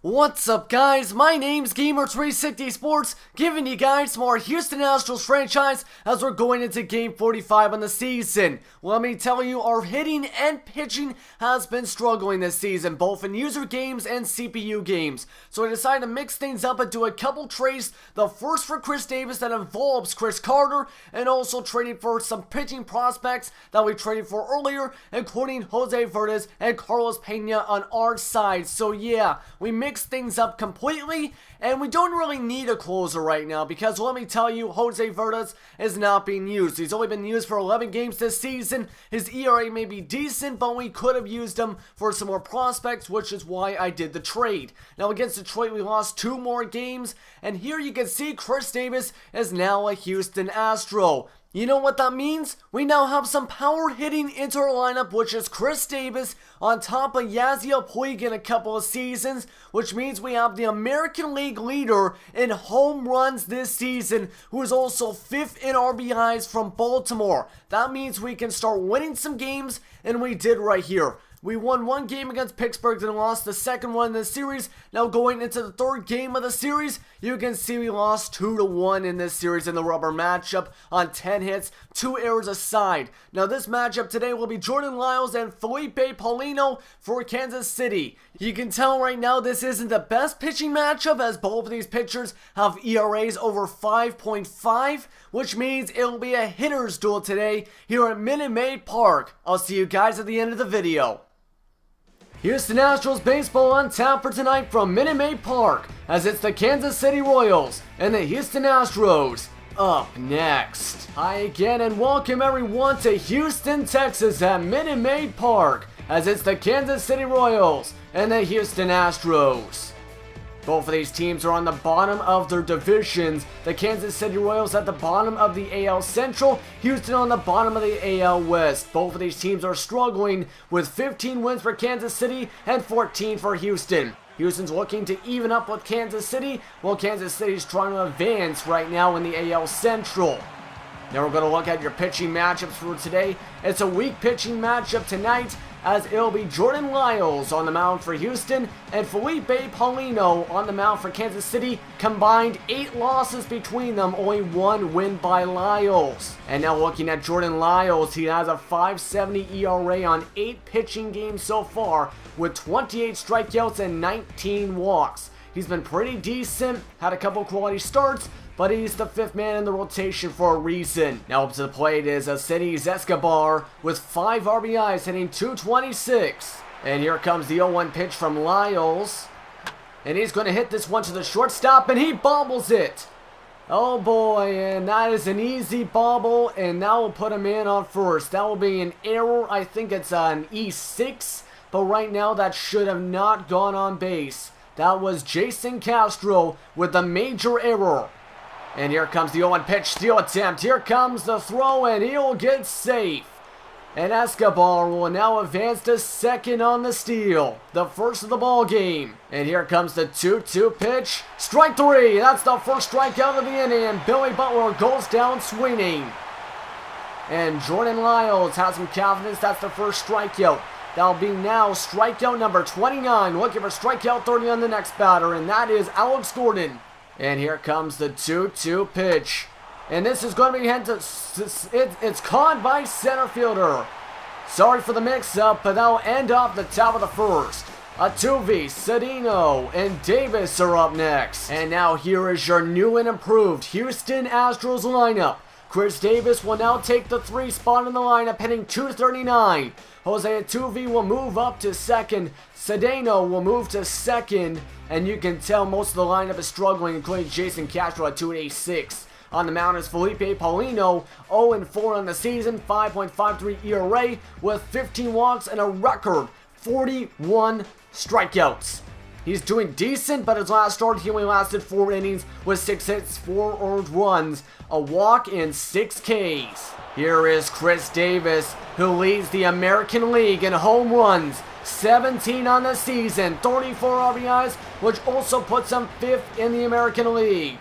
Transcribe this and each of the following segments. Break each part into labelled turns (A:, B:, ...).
A: What's up, guys? My name's Gamer360 Sports, giving you guys some more Houston Astros franchise as we're going into Game 45 on the season. Let me tell you, our hitting and pitching has been struggling this season, both in user games and CPU games. So I decided to mix things up and do a couple trades. The first for Chris Davis that involves Chris Carter, and also trading for some pitching prospects that we traded for earlier, including Jose Verdes and Carlos Pena on our side. So yeah, we mixed things up completely, and we don't really need a closer right now because let me tell you, Jose Verdes is not being used. He's only been used for 11 games this season. His ERA may be decent, but we could have used him for some more prospects, which is why I did the trade. Now against Detroit, we lost 2 more games, and here you can see Chris Davis is now a Houston Astro. You know what that means? We now have some power hitting into our lineup, which is Chris Davis on top of Yasiel Puig in a couple of seasons, which means we have the American League leader in home runs this season, who is also 5th in RBIs from Baltimore. That means we can start winning some games, and we did right here. We won 1 game against Pittsburgh and lost the second one in the series. Now going into the 3rd game of the series, you can see we lost 2-1 in this series in the rubber matchup on 10 hits, 2 errors aside. Now this matchup today will be Jordan Lyles and Felipe Paulino for Kansas City. You can tell right now this isn't the best pitching matchup as both of these pitchers have ERAs over 5.5, which means it'll be a hitter's duel today here at Minute Maid Park. I'll see you guys at the end of the video. Houston Astros baseball on tap for tonight from Minute Maid Park, as it's the Kansas City Royals and the Houston Astros up next. Hi again and welcome everyone to Houston, Texas at Minute Maid Park, as it's the Kansas City Royals and the Houston Astros. Both of these teams are on the bottom of their divisions. The Kansas City Royals at the bottom of the AL Central, Houston on the bottom of the AL West. Both of these teams are struggling with 15 wins for Kansas City and 14 for Houston. Houston's looking to even up with Kansas City, while Kansas City's trying to advance right now in the AL Central. Now we're going to look at your pitching matchups for today. It's a weak pitching matchup tonight, as it'll be Jordan Lyles on the mound for Houston and Felipe Paulino on the mound for Kansas City. Combined 8 losses between them, only 1 win by Lyles. And now looking at Jordan Lyles, he has a .570 ERA on 8 pitching games so far with 28 strikeouts and 19 walks. He's been pretty decent, had a couple quality starts, but he's the 5th man in the rotation for a reason. Now up to the plate is City's Escobar with 5 RBIs, hitting .226. And here comes the 0-1 pitch from Lyles. And he's going to hit this one to the shortstop, and he bobbles it. Oh boy, and that is an easy bobble, and that will put him in on first. That will be an error. I think it's an E6, but right now that should have not gone on base. That was Jason Castro with a major error. And here comes the 0-1 pitch steal attempt. Here comes the throw, and he'll get safe. And Escobar will now advance to second on the steal, the first of the ball game. And here comes the 2-2 pitch. Strike 3. That's the first strikeout of the inning, and Billy Butler goes down swinging. And Jordan Lyles has some confidence. That's the first strikeout. That'll be now strikeout number 29. Looking for strikeout 30 on the next batter, and that is Alex Gordon. And here comes the 2-2 pitch. And this is going to be it's caught by center fielder. Sorry for the mix-up, but that'll end off the top of the first. Altuve, Cedeno, and Davis are up next. And now here is your new and improved Houston Astros lineup. Chris Davis will now take the 3 spot in the lineup, hitting .239. Jose Altuve will move up to second. Cedeno will move to second. And you can tell most of the lineup is struggling, including Jason Castro at .286. On the mound is Felipe Paulino, 0-4 on the season, 5.53 ERA with 15 walks and a record 41 strikeouts. He's doing decent, but his last start he only lasted 4 innings with 6 hits, 4 earned runs, a walk, and 6 Ks. Here is Chris Davis, who leads the American League in home runs, 17 on the season, 34 RBIs, which also puts him 5th in the American League.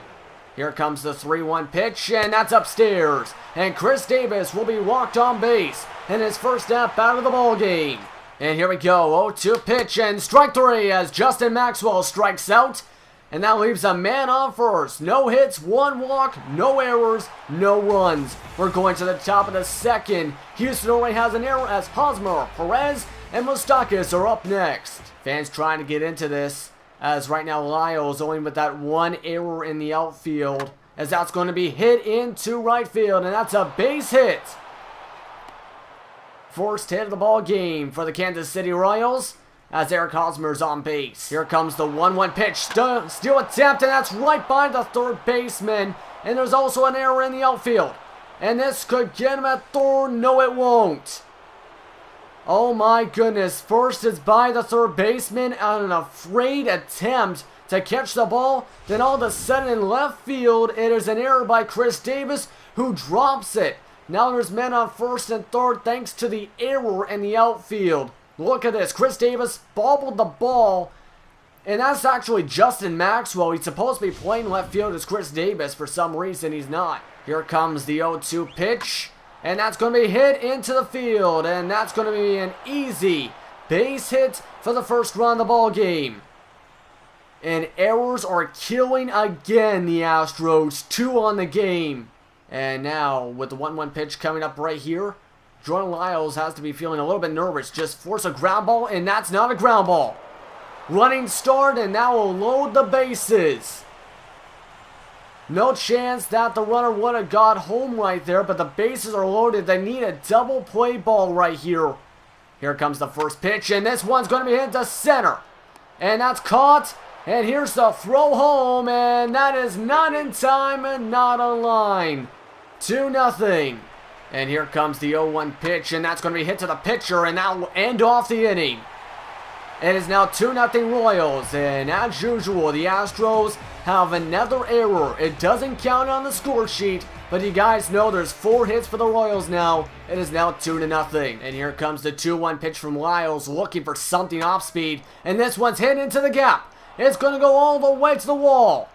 A: Here comes the 3-1 pitch, and that's upstairs. And Chris Davis will be walked on base in his first at bat of the ball game. And here we go, 0-2 pitch and strike 3 as Justin Maxwell strikes out. And that leaves a man on first. No hits, 1 walk, no errors, no runs. We're going to the top of the second. Houston already has an error as Hosmer, Perez, and Moustakas are up next. Fans trying to get into this as right now Lyles only with that 1 error in the outfield. As that's going to be hit into right field, and that's a base hit. First hit of the ball game for the Kansas City Royals as Eric Hosmer's on base. Here comes the 1-1 pitch, steal attempt, and that's right by the third baseman. And there's also an error in the outfield. And this could get him at third. No, it won't. Oh my goodness. First is by the third baseman on an afraid attempt to catch the ball. Then all of a sudden in left field, it is an error by Chris Davis who drops it. Now there's men on first and third thanks to the error in the outfield. Look at this. Chris Davis bobbled the ball. And that's actually Justin Maxwell. He's supposed to be playing left field as Chris Davis. For some reason, he's not. Here comes the 0-2 pitch. And that's going to be hit into the field. And that's going to be an easy base hit for the first run of the ball game. And errors are killing again the Astros. 2 on the game. And now with the 1-1 pitch coming up right here, Jordan Lyles has to be feeling a little bit nervous. Just force a ground ball, and that's not a ground ball. Running start, and now will load the bases. No chance that the runner would have got home right there, but the bases are loaded. They need a double play ball right here. Here comes the first pitch, and this one's going to be hit to center. And that's caught, and here's the throw home, and that is not in time and not on line. 2-0. And here comes the 0-1 pitch, and that's going to be hit to the pitcher, and that will end off the inning. It is now 2-0 Royals, and as usual, the Astros have another error. It doesn't count on the score sheet, but you guys know there's 4 hits for the Royals now. It is now 2-0. And here comes the 2-1 pitch from Lyles, looking for something off speed, and this one's hit into the gap. It's going to go all the way to the wall.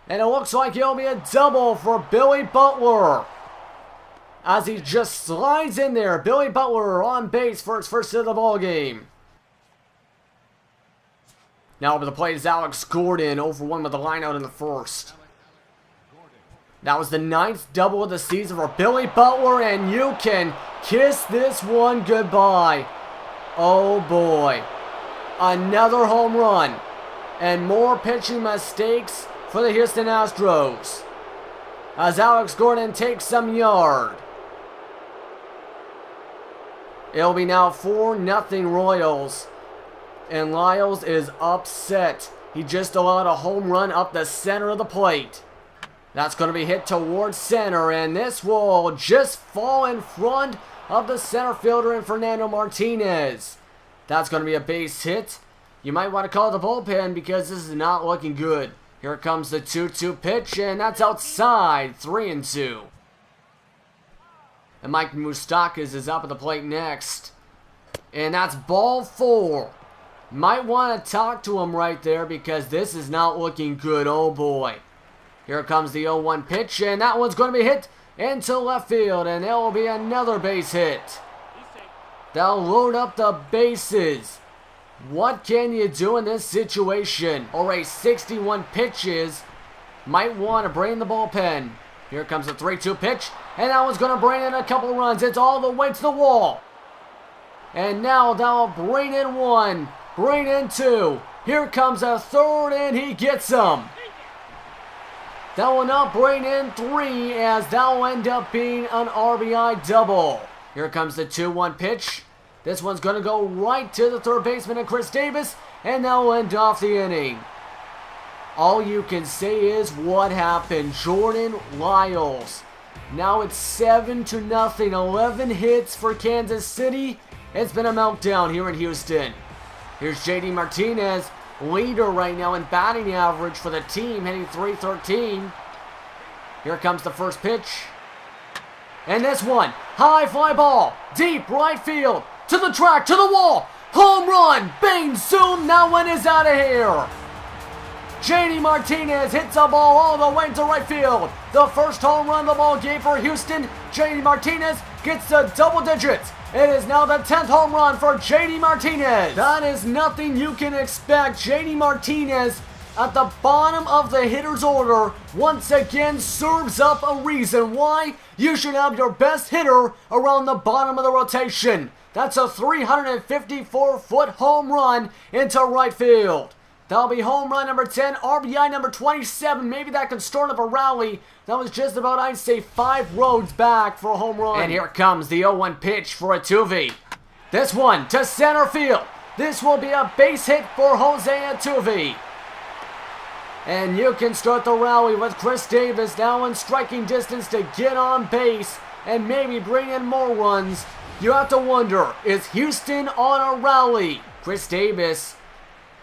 A: And it looks like it'll be a double for Billy Butler. As he just slides in there, Billy Butler on base for his first hit of the ball game. Now over the plate is Alex Gordon, 0-for-1 with a line out in the first. That was the 9th double of the season for Billy Butler, and you can kiss this one goodbye. Oh boy. Another home run. And more pitching mistakes for the Houston Astros. As Alex Gordon takes some yard. It'll be now 4-0 Royals. And Lyles is upset. He just allowed a home run up the center of the plate. That's going to be hit towards center. And this will just fall in front of the center fielder and Fernando Martinez. That's going to be a base hit. You might want to call the bullpen because this is not looking good. Here comes the 2-2 pitch. And that's outside. 3-2. And Mike Moustakas is up at the plate next. And that's ball 4. Might want to talk to him right there because this is not looking good. Oh boy. Here comes the 0-1 pitch. And that one's going to be hit into left field. And there will be another base hit. They'll load up the bases. What can you do in this situation? Already 61 pitches. Might want to bring the bullpen. Here comes the 3-2 pitch. And that one's going to bring in a couple runs. It's all the way to the wall. And now that'll bring in 1. Bring in 2. Here comes a 3rd, and he gets them. That will not bring in 3, as that will end up being an RBI double. Here comes the 2-1 pitch. This one's going to go right to the third baseman and Chris Davis, and that will end off the inning. All you can say is what happened. Jordan Lyles. Now it's 7-0. 11 hits for Kansas City. It's been a meltdown here in Houston. Here's JD Martinez, leader right now in batting average for the team, hitting .313. Here comes the first pitch. And this one, high fly ball, deep right field, to the track, to the wall, home run, bang, zoom, that one is out of here. JD Martinez hits a ball all the way to right field. The first home run of the ball game for Houston. JD Martinez gets to double digits. It is now the 10th home run for JD Martinez. That is nothing you can expect. JD Martinez at the bottom of the hitter's order once again serves up a reason why you should have your best hitter around the bottom of the rotation. That's a 354-foot home run into right field. That'll be home run number 10, RBI number 27. Maybe that can start up a rally. That was just about, I'd say, 5 roads back for a home run. And here comes the 0-1 pitch for Altuve. This one to center field. This will be a base hit for Jose Altuve. And you can start the rally with Chris Davis now in striking distance to get on base and maybe bring in more runs. You have to wonder, is Houston on a rally? Chris Davis,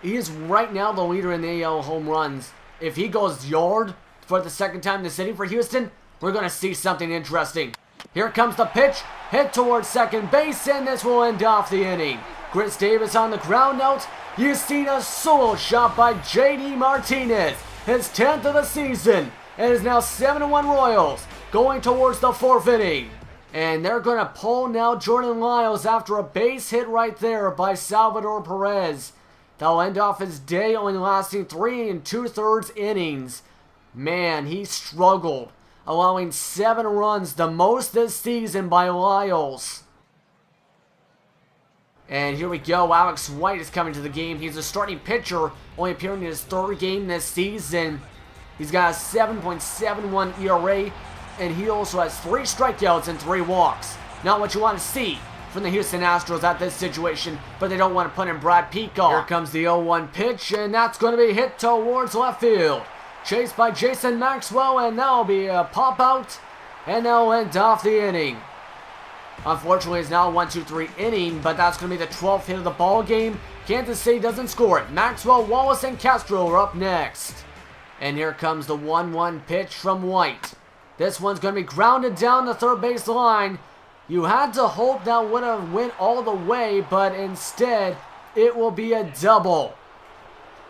A: he is right now the leader in the AL home runs. If he goes yard for the second time this inning for Houston, we're going to see something interesting. Here comes the pitch, hit towards second base, and this will end off the inning. Chris Davis on the ground out. You've seen a solo shot by JD Martinez, his 10th of the season. It is now 7-1 Royals, going towards the 4th inning. And they're going to pull now Jordan Lyles after a base hit right there by Salvador Perez. That'll end off his day, only lasting 3 2/3 innings. Man, he struggled, allowing 7 runs, the most this season by Lyles. And here we go, Alex White is coming to the game. He's a starting pitcher, only appearing in his 3rd game this season. He's got a 7.71 ERA, and he also has 3 strikeouts and 3 walks. Not what you want to see from the Houston Astros at this situation, but they don't want to put in Brad Peacock. Here comes the 0-1 pitch, and that's going to be hit towards left field. Chased by Jason Maxwell, and that'll be a pop out, and that'll end off the inning. Unfortunately, it's now a 1-2-3 inning, but that's going to be the 12th hit of the ball game. Kansas City doesn't score it. Maxwell, Wallace, and Castro are up next. And here comes the 1-1 pitch from White. This one's going to be grounded down the third base line. You had to hope that would have went all the way, but instead, it will be a double.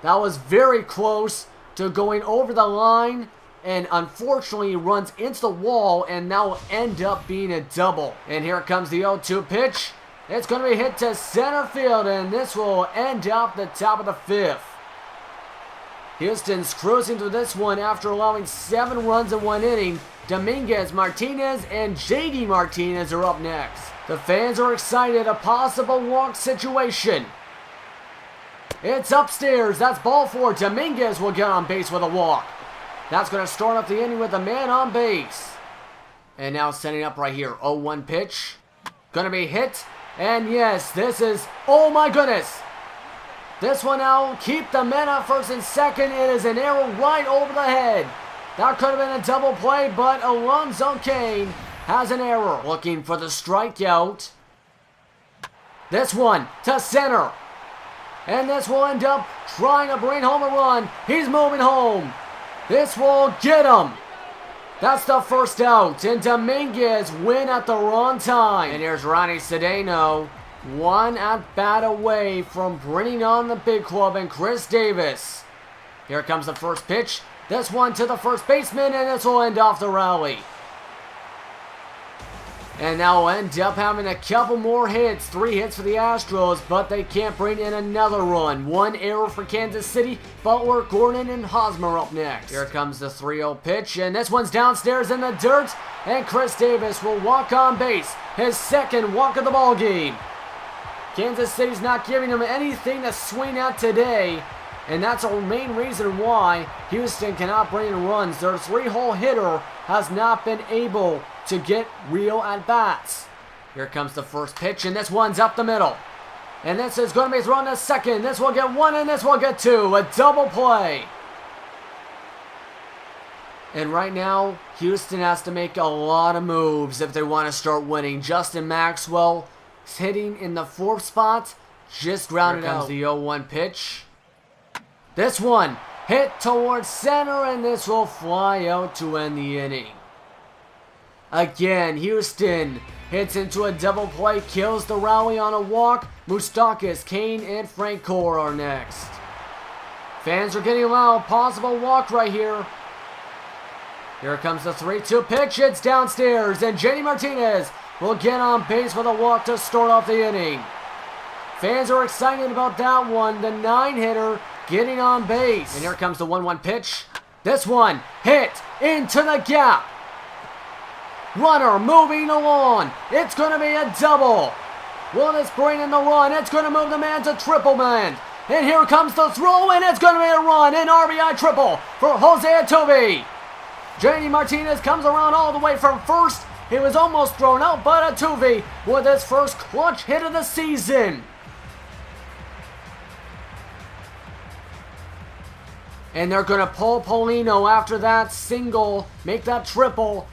A: That was very close to going over the line, and unfortunately runs into the wall, and that will end up being a double. And here comes the 0-2 pitch. It's going to be hit to center field, and this will end up the top of the 5th. Houston's cruising through this one after allowing 7 runs in 1 inning. Dominguez, Martinez, and JD Martinez are up next. The fans are excited, a possible walk situation. It's upstairs, that's ball 4. Dominguez will get on base with a walk. That's going to start up the inning with a man on base. And now setting up right here, 0-1 pitch. Going to be hit, and yes, this is, oh my goodness. This one now, keep the men at first and second. It is an arrow right over the head. That could have been a double play, but Alonzo Cain has an error. Looking for the strikeout. This one to center. And this will end up trying to bring home a run. He's moving home. This will get him. That's the first out. And Dominguez win at the wrong time. And here's Ronnie Cedeno. 1 at bat away from bringing on the big club and Chris Davis. Here comes the first pitch. This one to the first baseman, and this will end off the rally. And now we'll end up having a couple more hits. 3 hits for the Astros, but they can't bring in another run. 1 error for Kansas City. Butler, Gordon, and Hosmer up next. Here comes the 3-0 pitch, and this one's downstairs in the dirt. And Chris Davis will walk on base. His 2nd walk of the ball game. Kansas City's not giving him anything to swing at today. And that's the main reason why Houston cannot bring in runs. Their 3-hole hitter has not been able to get real at-bats. Here comes the first pitch, and this one's up the middle. And this is going to be thrown to second. This will get 1, and this will get 2. A double play. And right now, Houston has to make a lot of moves if they want to start winning. Justin Maxwell is hitting in the 4th spot. Just grounded out. Here comes the 0-1 pitch. This one hit towards center, and this will fly out to end the inning. Again, Houston hits into a double play, kills the rally on a walk. Moustakas, Cain, and Francoeur are next. Fans are getting loud. Possible walk right here. Here comes the 3-2 pitch. It's downstairs, and JD Martinez will get on base with a walk to start off the inning. Fans are excited about that one. The 9-hitter getting on base. And here comes the 1-1 pitch. This one hit into the gap. Runner moving along. It's going to be a double. Will this bring in the run? It's going to move the man to triple man. And here comes the throw, and it's going to be a run. An RBI triple for Jose Altuve. JD Martinez comes around all the way from first. He was almost thrown out, but Altuve with his first clutch hit of the season. And they're going to pull Paulino after that single, make that triple.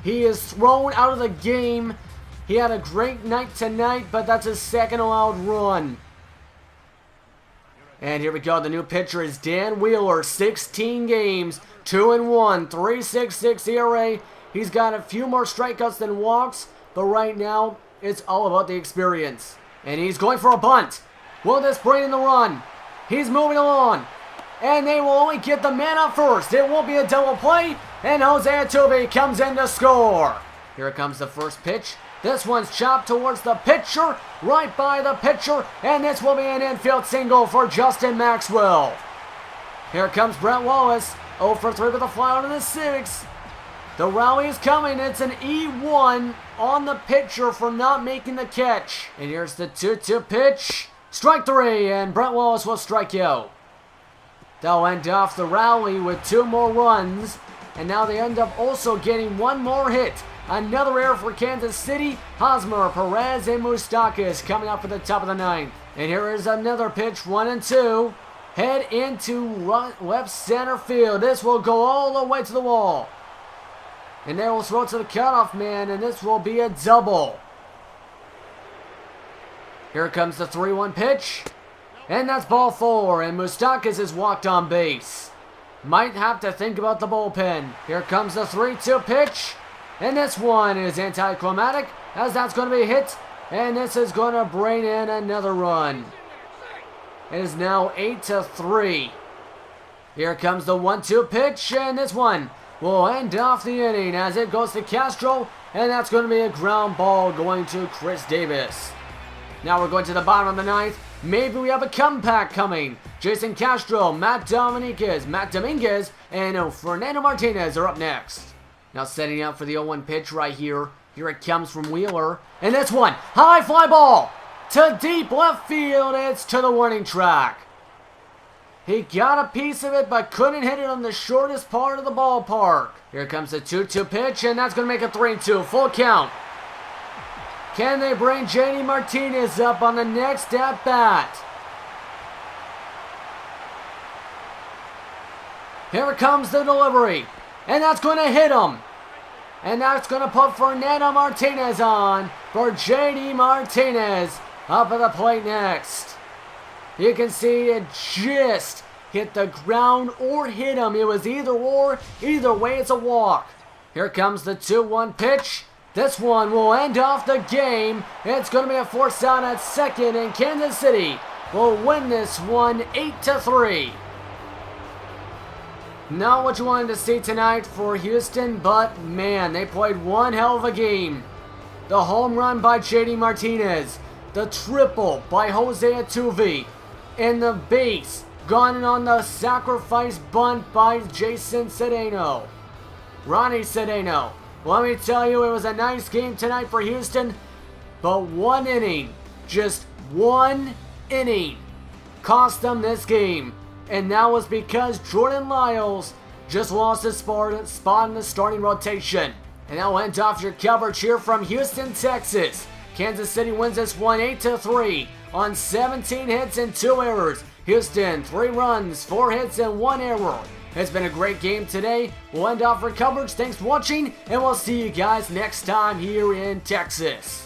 A: He is thrown out of the game. He had a great night tonight, but that's his second allowed run. And here we go. The new pitcher is Dan Wheeler. 16 games, 2-1, 3.66 ERA. He's got a few more strikeouts than walks, but right now it's all about the experience. And he's going for a bunt. Will this bring in the run? He's moving along. And they will only get the man up first. It won't be a double play. And Jose Altuve comes in to score. Here comes the first pitch. This one's chopped towards the pitcher, right by the pitcher. And this will be an infield single for Justin Maxwell. Here comes Brett Wallace. 0 for 3 with a fly out of the 6th. The rally is coming. It's an E1 on the pitcher for not making the catch. And here's the 2-2 pitch. Strike 3, and Brett Wallace will strike out. They'll end off the rally with 2 more runs. And now they end up also getting 1 more hit. Another error for Kansas City. Hosmer, Perez, and Moustakas coming up for the top of the 9th. And here is another pitch, 1-2. Head into left center field. This will go all the way to the wall. And they will throw it to the cutoff man, and this will be a double. Here comes the 3-1 pitch. And that's ball 4, and Moustakas is walked on base. Might have to think about the bullpen. Here comes the 3-2 pitch. And this one is anticlimactic, as that's going to be hit. And this is going to bring in another run. It is now 8-3. Here comes the 1-2 pitch, and this one will end off the inning as it goes to Castro. And that's going to be a ground ball going to Chris Davis. Now we're going to the bottom of the 9th. Maybe we have a comeback coming. Jason Castro, Matt Dominguez, and Fernando Martinez are up next. Now setting up for the 0-1 pitch right here. Here it comes from Wheeler. And this one, high fly ball to deep left field. It's to the warning track. He got a piece of it, but couldn't hit it on the shortest part of the ballpark. Here comes the 2-2 pitch, and that's going to make a 3-2. Full count. Can they bring JD Martinez up on the next at-bat? Here comes the delivery. And that's going to hit him. And that's going to put Fernando Martinez on for JD Martinez up at the plate next. You can see it just hit the ground or hit him. It was either or. Either way, it's a walk. Here comes the 2-1 pitch. This one will end off the game. It's going to be a force out at second, and Kansas City will win this one 8-3. Not what you wanted to see tonight for Houston, but man, they played one hell of a game. The home run by JD Martinez, the triple by Jose Altuve, and the base gone on the sacrifice bunt by Jason Cedeno. Ronnie Cedeno. Let me tell you, it was a nice game tonight for Houston, but one inning, just one inning, cost them this game. And that was because Jordan Lyles just lost his spot in the starting rotation. And that will end off your coverage here from Houston, Texas. Kansas City wins this one 8-3 on 17 hits and 2 errors. Houston, 3 runs, 4 hits, and 1 error. It's been a great game today. We'll end off our coverage. Thanks for watching, and we'll see you guys next time here in Texas.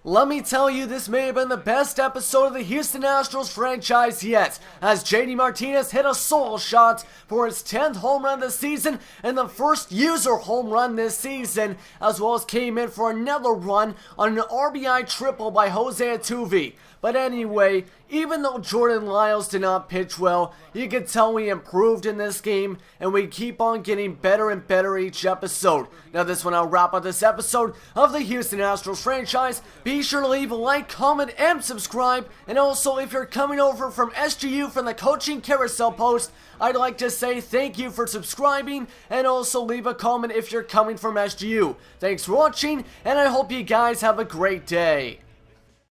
A: Let me tell you, this may have been the best episode of the Houston Astros franchise yet, as JD Martinez hit a solo shot for his 10th home run this season and the first user home run this season, as well as came in for another run on an RBI triple by Jose Altuve. But anyway, even though Jordan Lyles did not pitch well, you can tell we improved in this game, and we keep on getting better and better each episode. Now this one, I'll wrap up this episode of the Houston Astros franchise. Be sure to leave a like, comment, and subscribe. And also, if you're coming over from SGU from the Coaching Carousel post, I'd like to say thank you for subscribing, and also leave a comment if you're coming from SGU. Thanks for watching, and I hope you guys have a great day.